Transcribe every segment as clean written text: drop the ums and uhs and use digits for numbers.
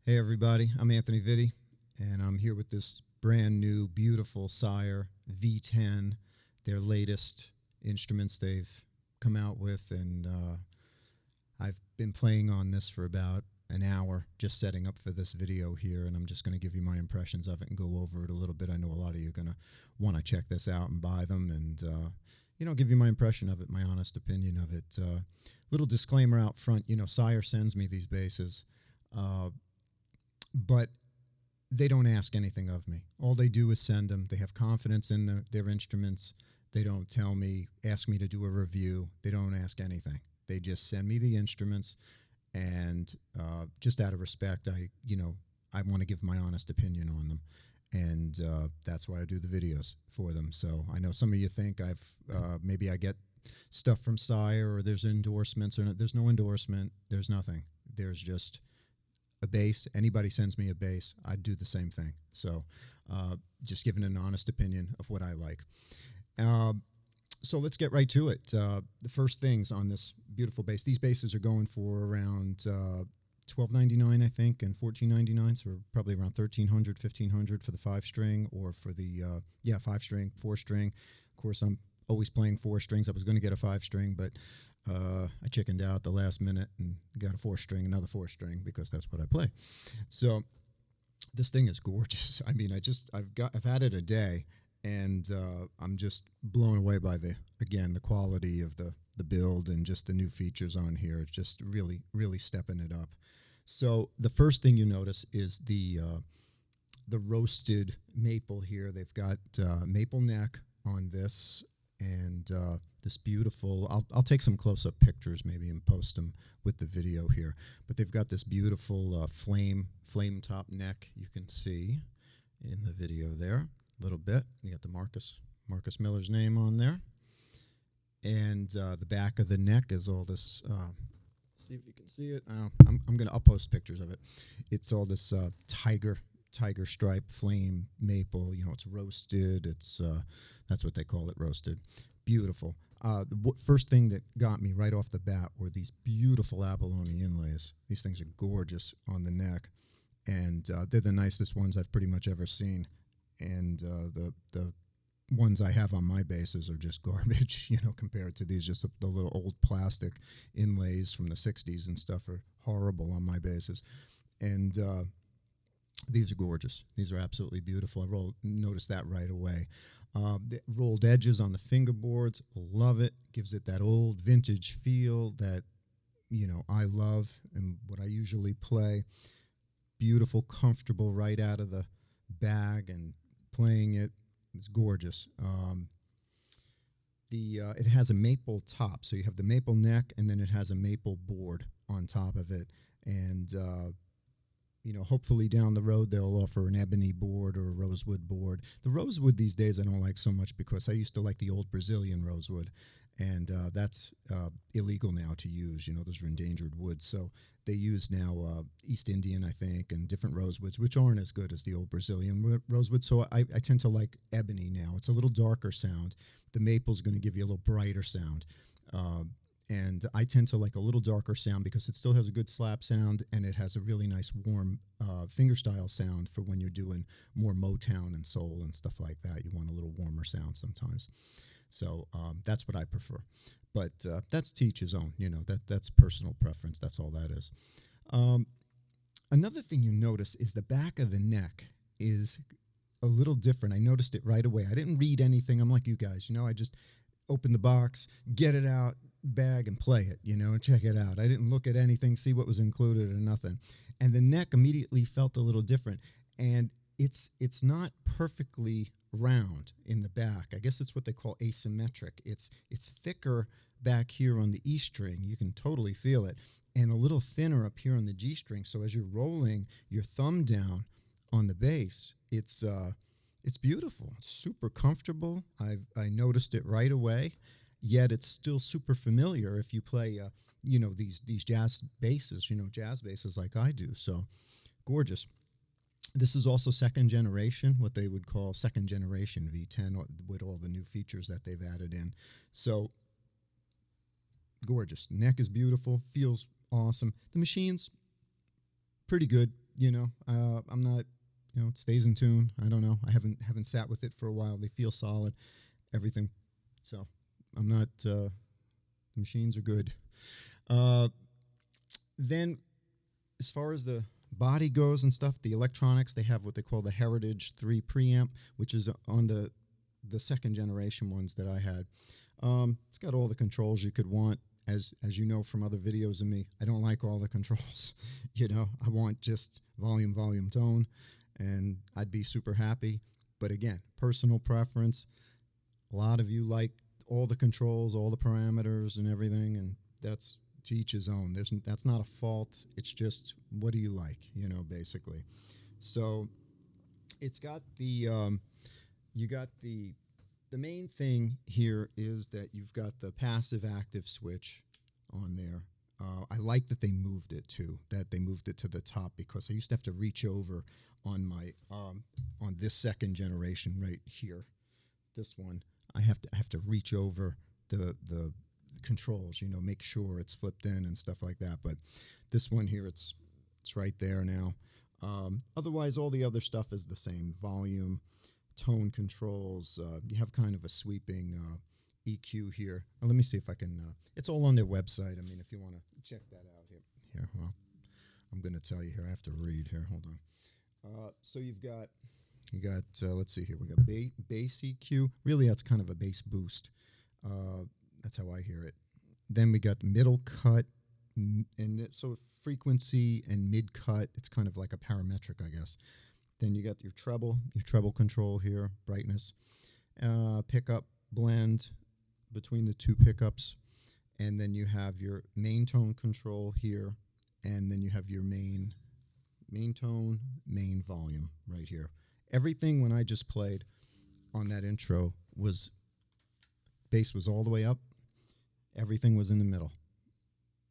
Hey everybody, I'm Anthony Vitti, and I'm here with this brand new, beautiful Sire V10, their latest instruments they've come out with, and I've been playing on this for about an hour, just setting up for this video here, and I'm just going to give you my impressions of it and go over it a little bit. I know a lot of you are going to want to check this out and buy them, and give you my impression of it, my honest opinion of it. Little disclaimer out front, Sire sends me these basses, but they don't ask anything of me. All they do is send them. They have confidence in their instruments. They don't ask me to do a review. They don't ask anything. They just send me the instruments, and just out of respect, I want to give my honest opinion on them, and that's why I do the videos for them. So I know some of you think maybe I get stuff from Sire or there's endorsements, or there's no endorsement. There's nothing. There's just a bass. Anybody sends me a bass, I'd do the same thing. So just giving an honest opinion of what I like. So let's get right to it. The first things on this beautiful bass, these basses are going for around $12.99, I think, and $14.99, so probably around $1,300, $1,500 for the 5-string, or for the 5-string, 4-string. Of course, I'm always playing 4 strings. I was going to get a 5-string, but I chickened out at the last minute and got a 4-string, another 4-string, because that's what I play. So this thing is gorgeous. I mean, I've had it a day, and I'm just blown away by the quality of the build and just the new features on here. It's just really, really stepping it up. So the first thing you notice is the roasted maple here. They've got maple neck on this, and this beautiful, I'll take some close-up pictures maybe and post them with the video here, but they've got this beautiful flame top neck, you can see in the video there a little bit. You got the Marcus Miller's name on there, and the back of the neck is all this, see if you can see it. I'll post pictures of it. It's all this tiger stripe flame maple. It's roasted. It's that's what they call it, roasted. Beautiful. The first thing that got me right off the bat were these beautiful Abalone Inlays. These things are gorgeous on the neck, and they're the nicest ones I've pretty much ever seen. And the ones I have on my basses are just garbage, compared to these. Just the little old plastic inlays from the '60s and stuff are horrible on my basses. And these are gorgeous. These are absolutely beautiful. I noticed that right away. The rolled edges on the fingerboards, love it. Gives it that old vintage feel that, I love and what I usually play. Beautiful, comfortable right out of the bag, and playing it is gorgeous. It has a maple top, so you have the maple neck, and then it has a maple board on top of it. And hopefully down the road they'll offer an ebony board or a rosewood board. The rosewood these days I don't like so much, because I used to like the old Brazilian rosewood, and that's illegal now to use. Those are endangered woods. So they use now East Indian, I think, and different rosewoods, which aren't as good as the old Brazilian rosewood. So I tend to like ebony now. It's a little darker sound. The maple's going to give you a little brighter sound. And I tend to like a little darker sound because it still has a good slap sound, and it has a really nice warm fingerstyle sound for when you're doing more Motown and soul and stuff like that. You want a little warmer sound sometimes. So that's what I prefer. But that's to each his own. That's personal preference. That's all that is. Another thing you notice is the back of the neck is a little different. I noticed it right away. I didn't read anything. I'm like you guys. I just open the box, get it out, bag, and play it, and check it out. I didn't look at anything, see what was included or nothing. And the neck immediately felt a little different. And it's not perfectly round in the back. I guess it's what they call asymmetric. It's thicker back here on the E string. You can totally feel it. And a little thinner up here on the G string. So as you're rolling your thumb down on the bass, it's beautiful. It's super comfortable. I noticed it right away. Yet it's still super familiar if you play, these jazz basses, jazz basses like I do. So gorgeous. This is also second generation, what they would call second generation V10, with all the new features that they've added in. So gorgeous. Neck is beautiful. Feels awesome. The machine's pretty good. I'm not, it stays in tune. I don't know. I haven't sat with it for a while. They feel solid. Everything. So I'm not. The machines are good. Then, as far as the body goes and stuff, the electronics, they have what they call the Heritage 3 preamp, which is on the second generation ones that I had. It's got all the controls you could want. As you know from other videos of me, I don't like all the controls. I want just volume, tone, and I'd be super happy. But again, personal preference. A lot of you like all the controls, all the parameters and everything, and that's to each his own. That's not a fault. It's just, what do you like, basically. So it's got the main thing here is that you've got the passive active switch on there. I like that they moved it too, that they moved it to the top, because I used to have to reach over on my on this second generation right here. This one, I have to reach over the controls, make sure it's flipped in and stuff like that. But this one here, it's right there now. Otherwise, all the other stuff is the same. Volume, tone controls. You have kind of a sweeping EQ here. Now, let me see if I can. It's all on their website. I mean, if you want to check that out here. Here, well, I'm going to tell you here. I have to read here. Hold on. So you got. Let's see here. We got bass EQ. Really, that's kind of a bass boost. That's how I hear it. Then we got middle cut, and so frequency and mid cut. It's kind of like a parametric, I guess. Then you got your treble control here, brightness, pickup blend between the two pickups, and then you have your main tone control here, and then you have your main tone, main volume right here. Everything when I just played on that intro was bass was all the way up. Everything was in the middle.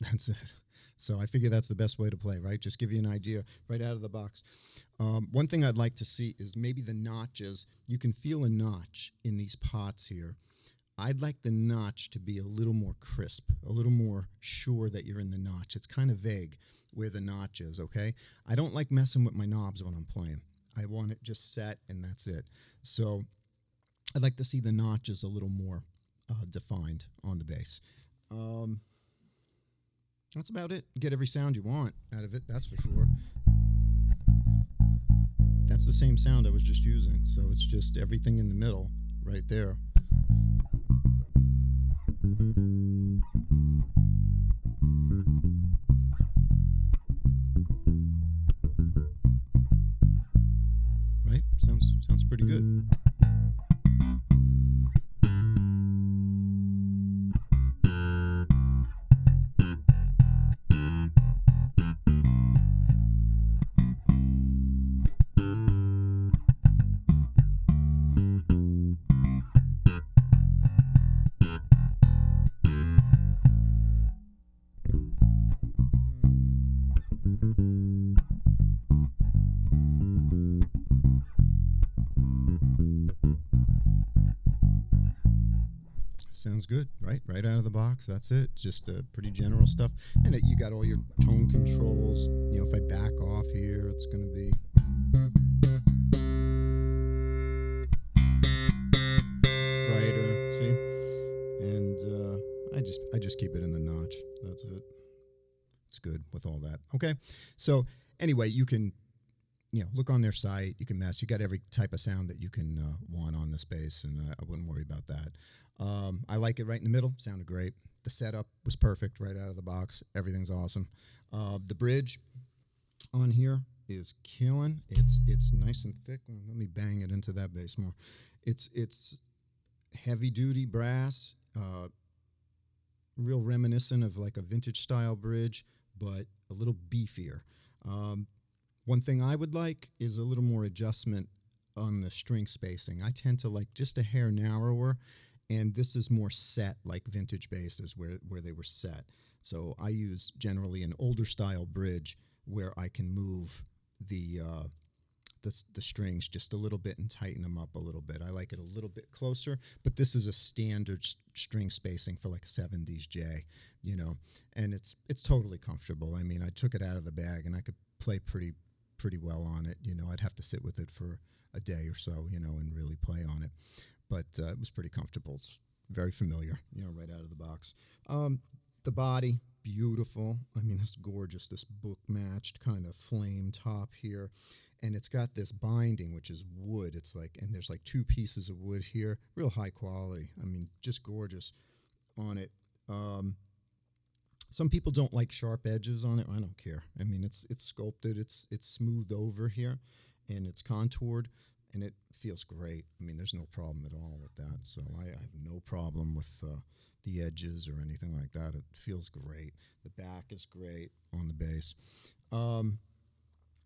That's it. So I figure that's the best way to play, right? Just give you an idea right out of the box. One thing I'd like to see is maybe the notches. You can feel a notch in these pots here. I'd like the notch to be a little more crisp, a little more sure that you're in the notch. It's kind of vague where the notch is, okay? I don't like messing with my knobs when I'm playing. I want it just set and that's it. So I'd like to see the notches a little more defined on the bass. That's about it. Get every sound you want out of it, that's for sure. That's the same sound I was just using, so it's just everything in the middle right there. Right? Sounds pretty good. Sounds good, right? Right out of the box. That's it. Just pretty general stuff. And you got all your tone controls. You know, if I back off here, it's going to be brighter. See? And I just keep it in the notch. That's it. It's good with all that. Okay. So anyway, you can look on their site. You can mess. You got every type of sound that you can want on this bass, and I wouldn't worry about that. I like it right in the middle. Sounded great. The setup was perfect right out of the box. Everything's awesome. The bridge on here is killing. It's nice and thick. Let me bang it into that bass more. It's heavy duty brass. Real reminiscent of like a vintage style bridge, but a little beefier. One thing I would like is a little more adjustment on the string spacing. I tend to like just a hair narrower, and this is more set like vintage basses where they were set. So I use generally an older style bridge where I can move the strings just a little bit and tighten them up a little bit. I like it a little bit closer, but this is a standard string spacing for like a 70s J, and it's totally comfortable. I mean, I took it out of the bag and I could play pretty well on it. I'd have to sit with it for a day or so, and really play on it. But it was pretty comfortable. It's very familiar, right out of the box. The body, beautiful. I mean, it's gorgeous, this book-matched kind of flame top here. And it's got this binding, which is wood. It's like, and there's like 2 pieces of wood here. Real high quality. I mean, just gorgeous on it. Some people don't like sharp edges on it. I don't care. I mean, it's sculpted. It's smoothed over here, and it's contoured, and it feels great. I mean, there's no problem at all with that. So I have no problem with the edges or anything like that. It feels great. The back is great on the bass.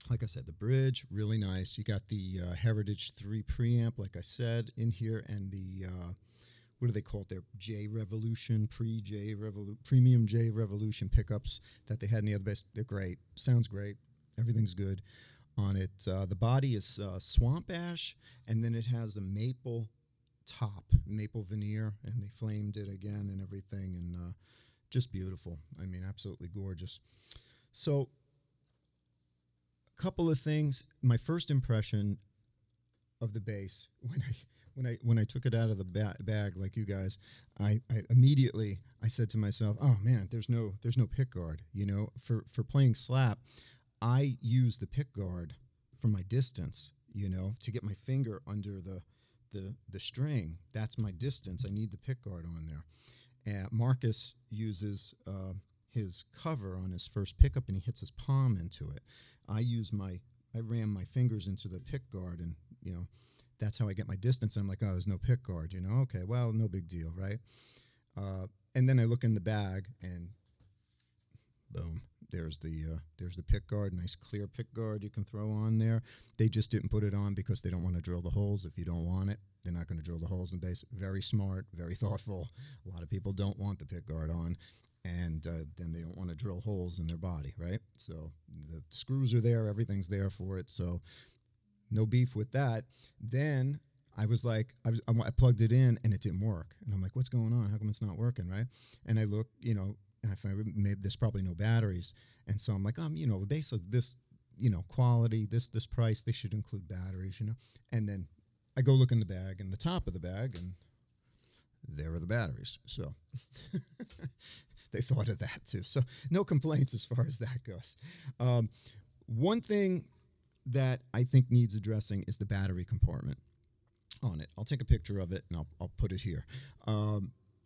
Like I said, the bridge, really nice. You got the Heritage 3 preamp, like I said, in here, and the what do they call it? Their J Revolution, Premium J Revolution pickups that they had in the other bass. They're great. Sounds great. Everything's good on it. The body is swamp ash, and then it has a maple top, maple veneer, and they flamed it again and everything, and just beautiful. I mean, absolutely gorgeous. So, a couple of things. My first impression of the bass when I took it out of the bag, like you guys, I immediately said to myself, "Oh man, there's no pick guard." For playing slap, I use the pick guard from my distance. To get my finger under the string. That's my distance. I need the pick guard on there. Marcus uses his cover on his first pickup, and he hits his palm into it. I ram my fingers into the pick guard, and that's how I get my distance. And I'm like, oh, there's no pick guard, okay, well, no big deal, right? And then I look in the bag, and boom, there's the pick guard, nice clear pick guard you can throw on there. They just didn't put it on because they don't want to drill the holes. If you don't want it, they're not going to drill the holes in bass. Very smart, very thoughtful. A lot of people don't want the pick guard on, and then they don't want to drill holes in their body, right? So the screws are there, everything's there for it, so no beef with that. Then I was like, I plugged it in and it didn't work. And I'm like, what's going on? How come it's not working, right? And I look, and I find maybe there's probably no batteries. And so I'm like, basically this, quality, this price, they should include batteries. And then I go look in the bag, and the top of the bag, and there are the batteries. So they thought of that too. So no complaints as far as that goes. One thing that I think needs addressing is the battery compartment on it. I'll take a picture of it and I'll put it here.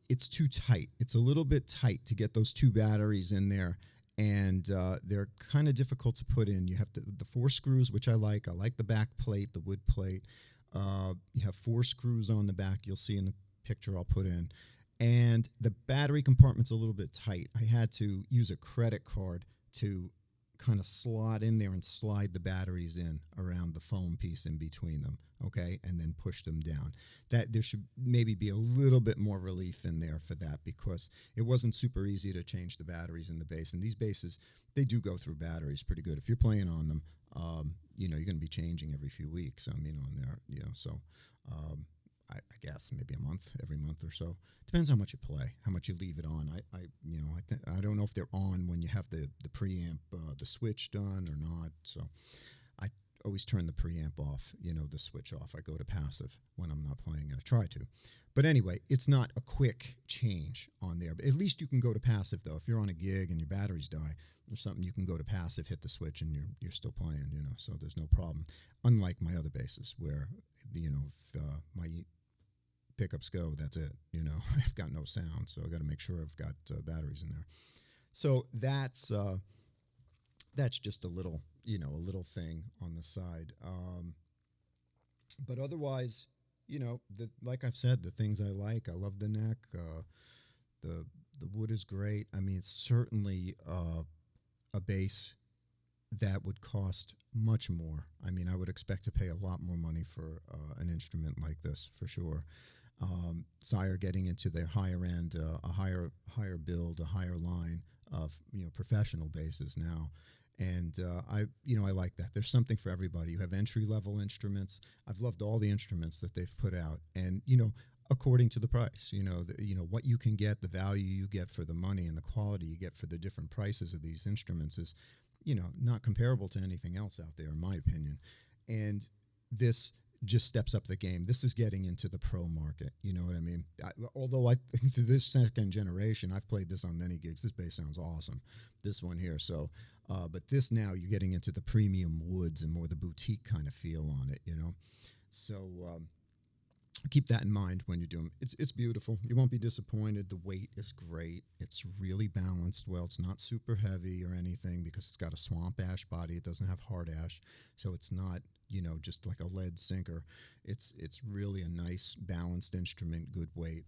It's too tight. It's a little bit tight to get those two batteries in there, and they're kind of difficult to put in. You have the 4 screws, which I like. I like the back plate, the wood plate. You have 4 screws on the back. You'll see in the picture I'll put in. And the battery compartment's a little bit tight. I had to use a credit card to kind of slot in there and slide the batteries in around the foam piece in between them, okay, and then push them down. That there should maybe be a little bit more relief in there for that, because it wasn't super easy to change the batteries in the bass. And these basses, they do go through batteries pretty good. If you're playing on them, you're going to be changing every few weeks. On there, so I guess maybe every month or so. Depends how much you play, how much you leave it on. I don't know if they're on when you have the preamp, the switch done or not. So I always turn the preamp off, the switch off. I go to passive when I'm not playing it. I try to. But anyway, it's not a quick change on there. But at least you can go to passive, though. If you're on a gig and your batteries die or something, you can go to passive, hit the switch, and you're still playing, so there's no problem. Unlike my other basses where, if my pickups go, that's it. I've got no sound, so I got to make sure I've got batteries in there. So that's just a little thing on the side. But otherwise, like I've said, the things I like, I love the neck. The wood is great. I mean, it's certainly a bass that would cost much more. I mean, I would expect to pay a lot more money for an instrument like this, for sure. Sire getting into their higher end, a higher build, a higher line of professional basses now, and I like that. There's something for everybody. You have entry level instruments. I've loved all the instruments that they've put out, and according to the price, what you can get, the value you get for the money, and the quality you get for the different prices of these instruments is not comparable to anything else out there, in my opinion. And this just steps up the game. This is getting into the pro market. You know what I mean? Although this second generation, I've played this on many gigs. This bass sounds awesome. This one here. So, but this now you're getting into the premium woods and more the boutique kind of feel on it, So keep that in mind when you're doing it. It's beautiful. You won't be disappointed. The weight is great. It's really balanced well. It's not super heavy or anything because it's got a swamp ash body. It doesn't have hard ash, so it's not just like a lead sinker. It's really a nice balanced instrument, good weight.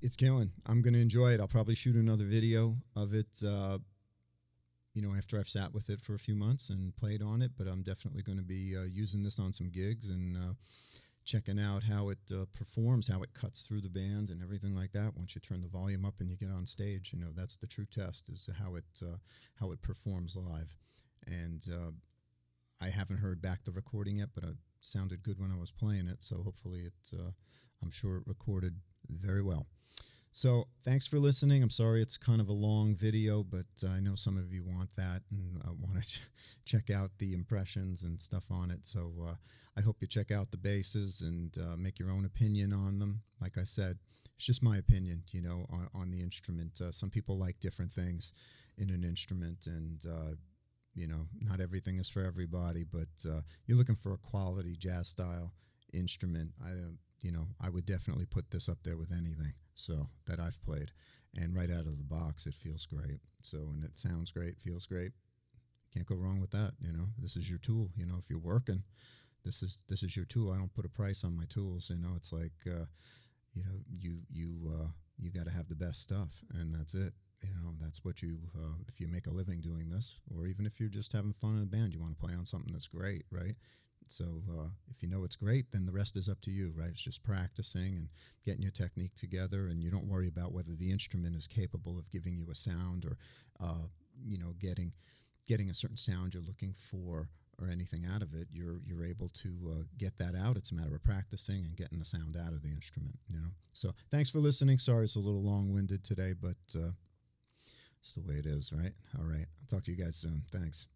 It's killing. I'm going to enjoy it. I'll probably shoot another video of it, after I've sat with it for a few months and played on it. But I'm definitely going to be using this on some gigs and checking out how it performs, how it cuts through the band and everything like that. Once you turn the volume up and you get on stage, that's the true test, is how it performs live. And I haven't heard back the recording yet, but it sounded good when I was playing it. So hopefully I'm sure it recorded very well. So thanks for listening. I'm sorry it's kind of a long video, but I know some of you want that and want to check out the impressions and stuff on it. So I hope you check out the basses and make your own opinion on them. Like I said, it's just my opinion, on the instrument. Some people like different things in an instrument, and not everything is for everybody. But you're looking for a quality jazz style instrument. I would definitely put this up there with anything that I've played. And right out of the box, it feels great. So, and it sounds great, feels great. Can't go wrong with that. This is your tool. If you're working, this is your tool. I don't put a price on my tools. It's like, you got to have the best stuff, and that's it. That's what if you make a living doing this, or even if you're just having fun in a band, you want to play on something that's great, right? So if you know it's great, then the rest is up to you, right? It's just practicing and getting your technique together, and you don't worry about whether the instrument is capable of giving you a sound or, getting a certain sound you're looking for or anything out of it. You're able to get that out. It's a matter of practicing and getting the sound out of the instrument. So thanks for listening. Sorry it's a little long-winded today, but it's the way it is, right? All right. I'll talk to you guys soon. Thanks.